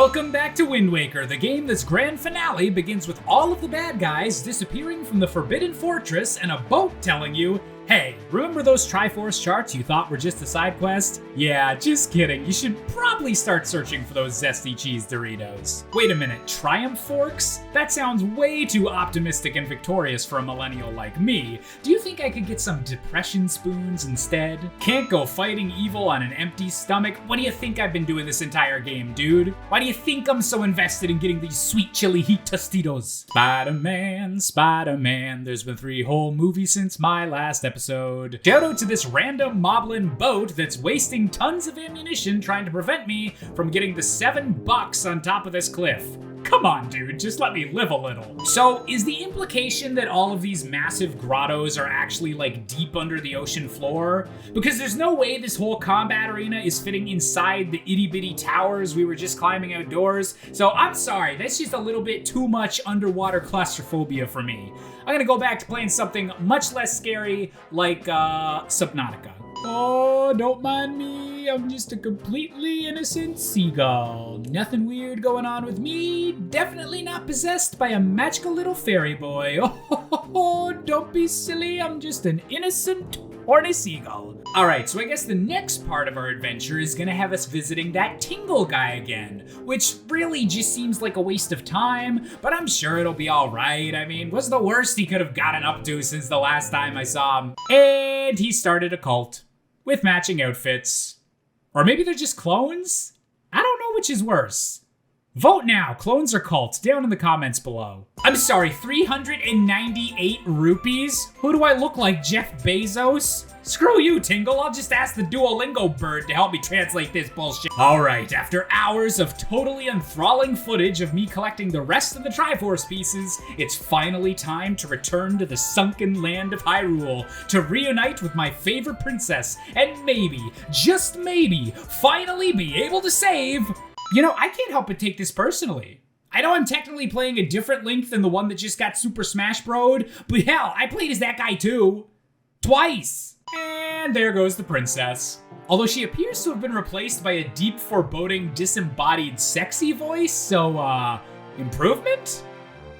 Welcome back to Wind Waker, the game that's grand finale begins with all of the bad guys disappearing from the Forbidden Fortress and a boat telling you, hey, remember those Triforce charts you thought were just a side quest? Yeah, just kidding. You should probably start searching for those zesty cheese Doritos. Wait a minute, Triumph Forks? That sounds way too optimistic and victorious for a millennial like me. Do you think I could get some depression spoons instead? Can't go fighting evil on an empty stomach? What do you think I've been doing this entire game, dude? Why do you think I'm so invested in getting these sweet chili heat Tostitos? Spider-Man, Spider-Man, there's been 3 whole movies since my last episode. Shout out to this random moblin boat that's wasting tons of ammunition trying to prevent me from getting the $7 on top of this cliff. Come on, dude, just let me live a little. So, is the implication that all of these massive grottos are actually like deep under the ocean floor? Because there's no way this whole combat arena is fitting inside the itty bitty towers we were just climbing outdoors. So I'm sorry, that's just a little bit too much underwater claustrophobia for me. I'm gonna go back to playing something much less scary like Subnautica. Oh, don't mind me, I'm just a completely innocent seagull. Nothing weird going on with me, definitely not possessed by a magical little fairy boy. Oh, don't be silly, I'm just an innocent horny seagull. Alright, so I guess the next part of our adventure is gonna have us visiting that Tingle guy again, which really just seems like a waste of time, but I'm sure it'll be alright. I mean, what's the worst he could have gotten up to since the last time I saw him? And he started a cult. With matching outfits. Or maybe they're just clones? I don't know which is worse. Vote now, clones or cults, down in the comments below. I'm sorry, 398 rupees? Who do I look like, Jeff Bezos? Screw you, Tingle, I'll just ask the Duolingo bird to help me translate this bullshit. Alright, after hours of totally enthralling footage of me collecting the rest of the Triforce pieces, it's finally time to return to the sunken land of Hyrule, to reunite with my favorite princess, and maybe, just maybe, finally be able to save... You know, I can't help but take this personally. I know I'm technically playing a different Link than the one that just got Super Smash Bro'd, but hell, I played as that guy too. Twice. And there goes the princess. Although she appears to have been replaced by a deep, foreboding, disembodied, sexy voice, so, improvement?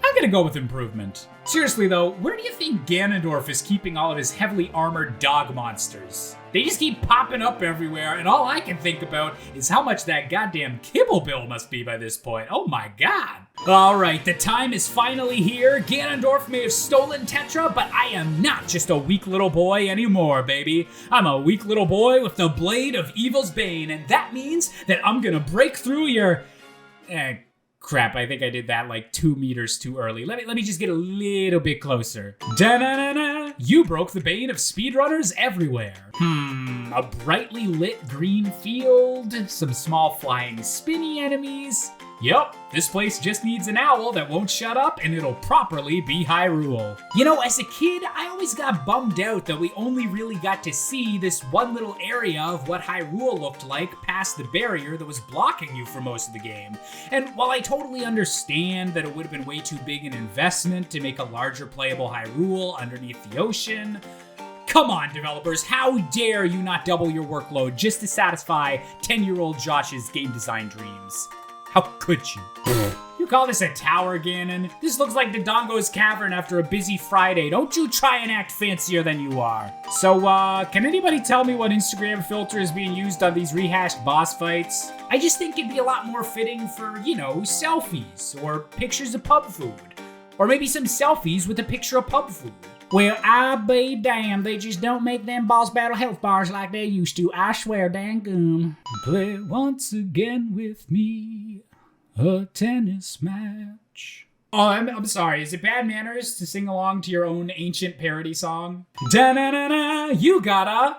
I'm gonna go with improvement. Seriously though, where do you think Ganondorf is keeping all of his heavily armored dog monsters? They just keep popping up everywhere, and all I can think about is how much that goddamn kibble bill must be by this point. Oh my god. Alright, the time is finally here. Ganondorf may have stolen Tetra, but I am not just a weak little boy anymore, baby. I'm a weak little boy with the blade of evil's bane, and that means that I'm gonna break through your... Crap, I think I did that like 2 meters too early. Let me just get a little bit closer. Da-na-na-na! You broke the bane of speedrunners everywhere. A brightly lit green field, some small flying spinny enemies. Yup, this place just needs an owl that won't shut up and it'll properly be Hyrule. You know, as a kid, I always got bummed out that we only really got to see this one little area of what Hyrule looked like past the barrier that was blocking you for most of the game. And while I totally understand that it would have been way too big an investment to make a larger playable Hyrule underneath the ocean, come on, developers, how dare you not double your workload just to satisfy 10-year-old Josh's game design dreams? How could you? You call this a tower, Ganon? This looks like Dodongo's Cavern after a busy Friday. Don't you try and act fancier than you are. So, can anybody tell me what Instagram filter is being used on these rehashed boss fights? I just think it'd be a lot more fitting for, you know, selfies, or pictures of pub food. Or maybe some selfies with a picture of pub food. Well, I'll be damned, they just don't make them boss battle health bars like they used to, I swear, dang gum. Play once again with me, a tennis match. Oh, I'm sorry, is it bad manners to sing along to your own ancient parody song? Da-na-na-na, you gotta,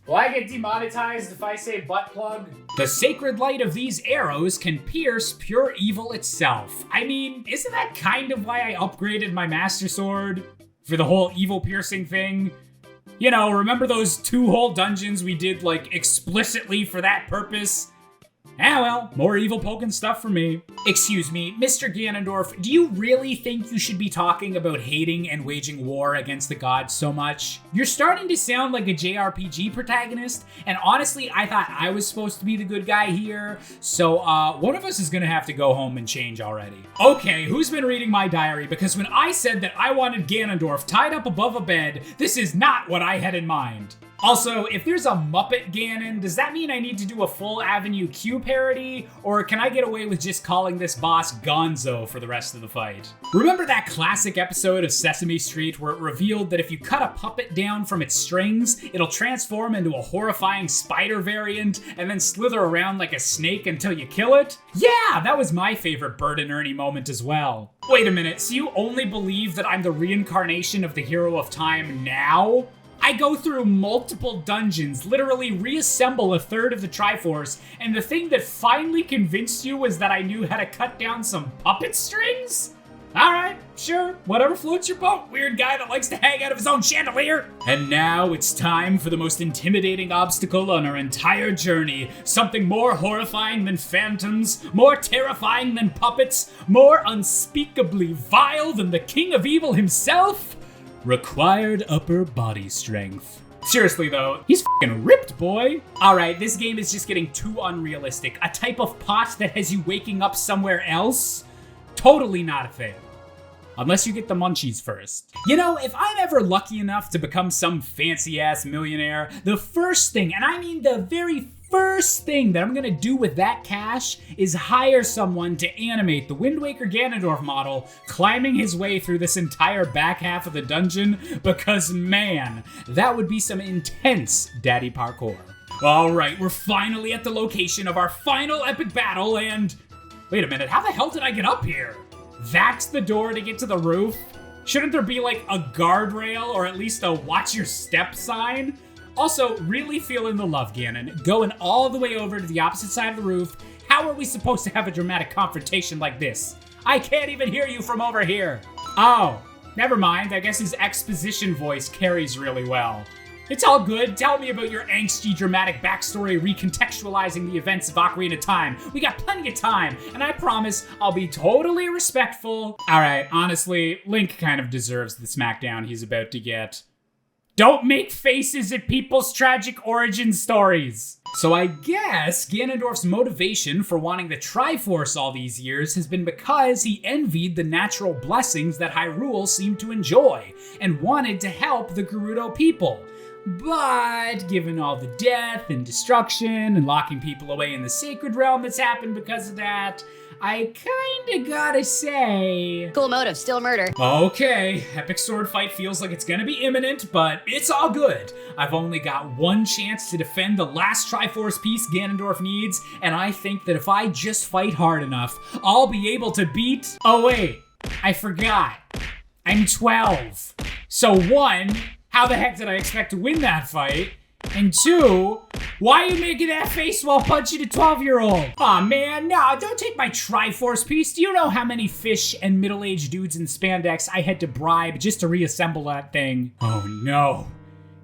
Will I get demonetized if I say butt plug? The sacred light of these arrows can pierce pure evil itself. I mean, isn't that kind of why I upgraded my Master Sword? For the whole evil piercing thing? You know, remember those 2 whole dungeons we did, like, explicitly for that purpose? Ah well, more evil poking stuff for me. Excuse me, Mr. Ganondorf, do you really think you should be talking about hating and waging war against the gods so much? You're starting to sound like a JRPG protagonist, and honestly, I thought I was supposed to be the good guy here, so one of us is gonna have to go home and change already. Okay, who's been reading my diary? Because when I said that I wanted Ganondorf tied up above a bed, this is not what I had in mind. Also, if there's a Muppet Ganon, does that mean I need to do a full Avenue Q parody? Or can I get away with just calling this boss Gonzo for the rest of the fight? Remember that classic episode of Sesame Street where it revealed that if you cut a puppet down from its strings, it'll transform into a horrifying spider variant and then slither around like a snake until you kill it? Yeah, that was my favorite Bert and Ernie moment as well. Wait a minute, so you only believe that I'm the reincarnation of the hero of time now? I go through multiple dungeons, literally reassemble a third of the Triforce, and the thing that finally convinced you was that I knew how to cut down some puppet strings? Alright, sure, whatever floats your boat, weird guy that likes to hang out of his own chandelier. And now it's time for the most intimidating obstacle on our entire journey. Something more horrifying than phantoms, more terrifying than puppets, more unspeakably vile than the King of Evil himself. Required upper body strength. Seriously though, he's f***ing ripped, boy. Alright, this game is just getting too unrealistic. A type of pot that has you waking up somewhere else? Totally not a thing. Unless you get the munchies first. You know, if I'm ever lucky enough to become some fancy-ass millionaire, the first thing, and I mean the very first thing that I'm gonna do with that cash is hire someone to animate the Wind Waker Ganondorf model climbing his way through this entire back half of the dungeon, because man, that would be some intense daddy parkour. Alright, we're finally at the location of our final epic battle, and wait a minute, how the hell did I get up here? That's the door to get to the roof? Shouldn't there be like a guardrail or at least a watch your step sign? Also, really feeling the love, Ganon. Going all the way over to the opposite side of the roof. How are we supposed to have a dramatic confrontation like this? I can't even hear you from over here. Oh, never mind. I guess his exposition voice carries really well. It's all good. Tell me about your angsty, dramatic backstory recontextualizing the events of Ocarina of Time. We got plenty of time, and I promise I'll be totally respectful. Alright, honestly, Link kind of deserves the smackdown he's about to get. Don't make faces at people's tragic origin stories. So I guess Ganondorf's motivation for wanting the Triforce all these years has been because he envied the natural blessings that Hyrule seemed to enjoy and wanted to help the Gerudo people. But given all the death and destruction and locking people away in the Sacred Realm that's happened because of that, I kinda gotta say... Cool motive, still murder. Okay, epic sword fight feels like it's gonna be imminent, but it's all good. I've only got one chance to defend the last Triforce piece Ganondorf needs, and I think that if I just fight hard enough, I'll be able to beat... Oh wait, I forgot. I'm 12. So 1, how the heck did I expect to win that fight? And 2, why are you making that face while punching a 12-year-old? Aw man, no, don't take my Triforce piece. Do you know how many fish and middle-aged dudes in spandex I had to bribe just to reassemble that thing? Oh no,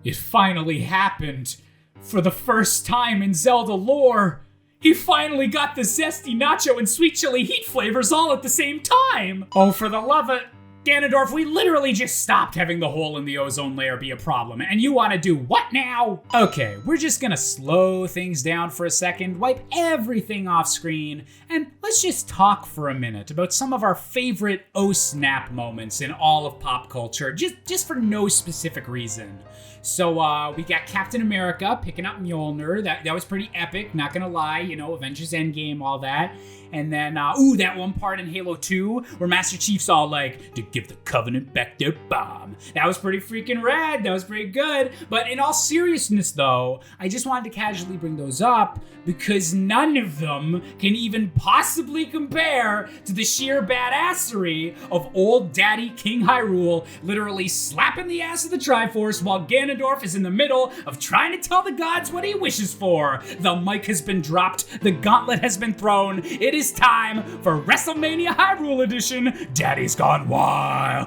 it finally happened. For the first time in Zelda lore, he finally got the zesty nacho and sweet chili heat flavors all at the same time. Oh, for the love of... Ganondorf, we literally just stopped having the hole in the ozone layer be a problem, and you want to do what now? Okay, we're just gonna slow things down for a second, wipe everything off screen, and let's just talk for a minute about some of our favorite oh snap moments in all of pop culture, just for no specific reason. So we got Captain America picking up Mjolnir. That was pretty epic, not gonna lie, you know, Avengers Endgame, all that. And then, that one part in Halo 2 where Master Chief's all like, to give the Covenant back their bomb. That was pretty freaking rad, that was pretty good. But in all seriousness though, I just wanted to casually bring those up because none of them can even possibly compare to the sheer badassery of old daddy King Hyrule literally slapping the ass of the Triforce while Ganondorf is in the middle of trying to tell the gods what he wishes for. The mic has been dropped, the gauntlet has been thrown, it is time for WrestleMania Hyrule Edition, Daddy's Gone Wild.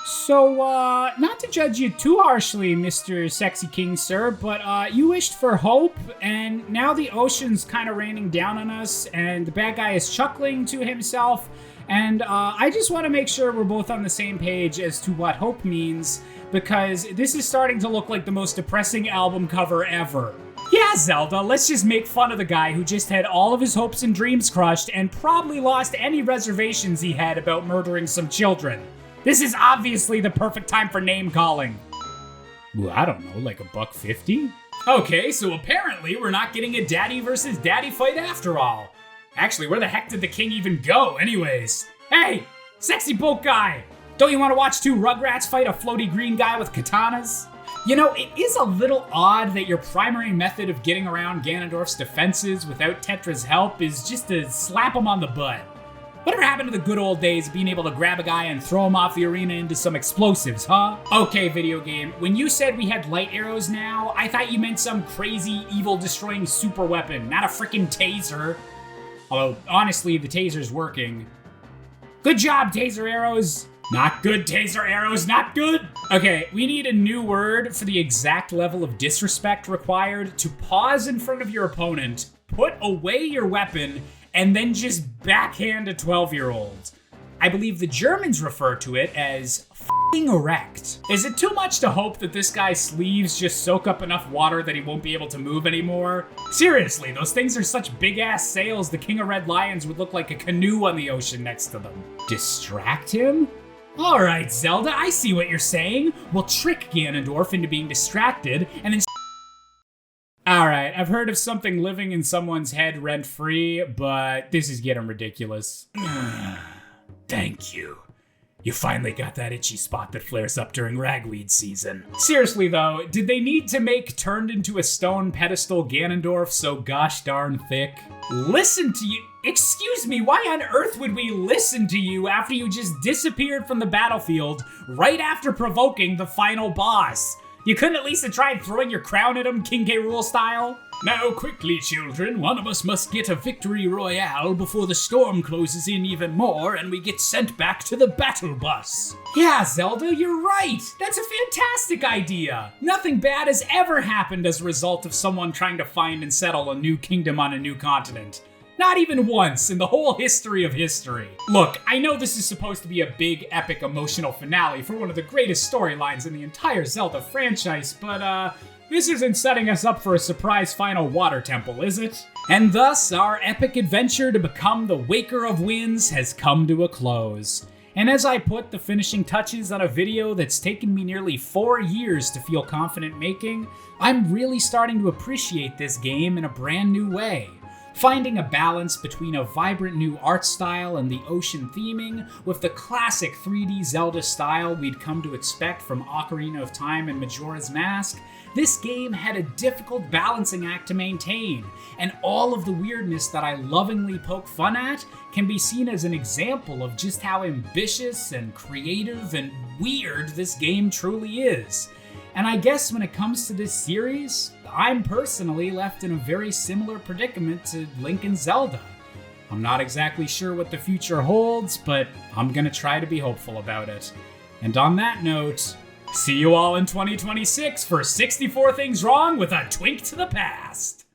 So, not to judge you too harshly, Mr. Sexy King, sir, but, you wished for hope, and now the ocean's kind of raining down on us, and the bad guy is chuckling to himself, and, I just want to make sure we're both on the same page as to what hope means, because this is starting to look like the most depressing album cover ever. Yeah, Zelda, let's just make fun of the guy who just had all of his hopes and dreams crushed, and probably lost any reservations he had about murdering some children. This is obviously the perfect time for name calling. Ooh, I don't know, like $1.50? Okay, so apparently we're not getting a daddy versus daddy fight after all. Actually, where the heck did the king even go anyways? Hey, sexy boat guy! Don't you want to watch two Rugrats fight a floaty green guy with katanas? You know, it is a little odd that your primary method of getting around Ganondorf's defenses without Tetra's help is just to slap him on the butt. Whatever happened to the good old days of being able to grab a guy and throw him off the arena into some explosives, huh? Okay, video game, when you said we had light arrows now, I thought you meant some crazy, evil-destroying super weapon, not a frickin' taser. Although, honestly, the taser's working. Good job, taser arrows! Not good, taser arrows, not good! Okay, we need a new word for the exact level of disrespect required to pause in front of your opponent, put away your weapon, and then just backhand a 12-year-old. I believe the Germans refer to it as f***ing erect. Is it too much to hope that this guy's sleeves just soak up enough water that he won't be able to move anymore? Seriously, those things are such big-ass sails the King of Red Lions would look like a canoe on the ocean next to them. Distract him? Alright, Zelda, I see what you're saying. We'll trick Ganondorf into being distracted, and then Alright, I've heard of something living in someone's head rent-free, but this is getting ridiculous. Thank you. You finally got that itchy spot that flares up during ragweed season. Seriously though, did they need to make turned into a stone pedestal Ganondorf so gosh darn thick? Listen to you? Excuse me, why on earth would we listen to you after you just disappeared from the battlefield right after provoking the final boss? You couldn't at least have tried throwing your crown at him, King K. Rool style? Now quickly, children, one of us must get a victory royale before the storm closes in even more and we get sent back to the battle bus. Yeah, Zelda, you're right. That's a fantastic idea. Nothing bad has ever happened as a result of someone trying to find and settle a new kingdom on a new continent. Not even once in the whole history of history. Look, I know this is supposed to be a big, epic, emotional finale for one of the greatest storylines in the entire Zelda franchise, but this isn't setting us up for a surprise final water temple, is it? And thus, our epic adventure to become the Waker of Winds has come to a close. And as I put the finishing touches on a video that's taken me nearly 4 years to feel confident making, I'm really starting to appreciate this game in a brand new way. Finding a balance between a vibrant new art style and the ocean theming with the classic 3D Zelda style we'd come to expect from Ocarina of Time and Majora's Mask, this game had a difficult balancing act to maintain, and all of the weirdness that I lovingly poke fun at can be seen as an example of just how ambitious and creative and weird this game truly is. And I guess when it comes to this series, I'm personally left in a very similar predicament to Link and Zelda. I'm not exactly sure what the future holds, but I'm gonna try to be hopeful about it. And on that note, see you all in 2026 for 64 Things Wrong with a Twink to the Past!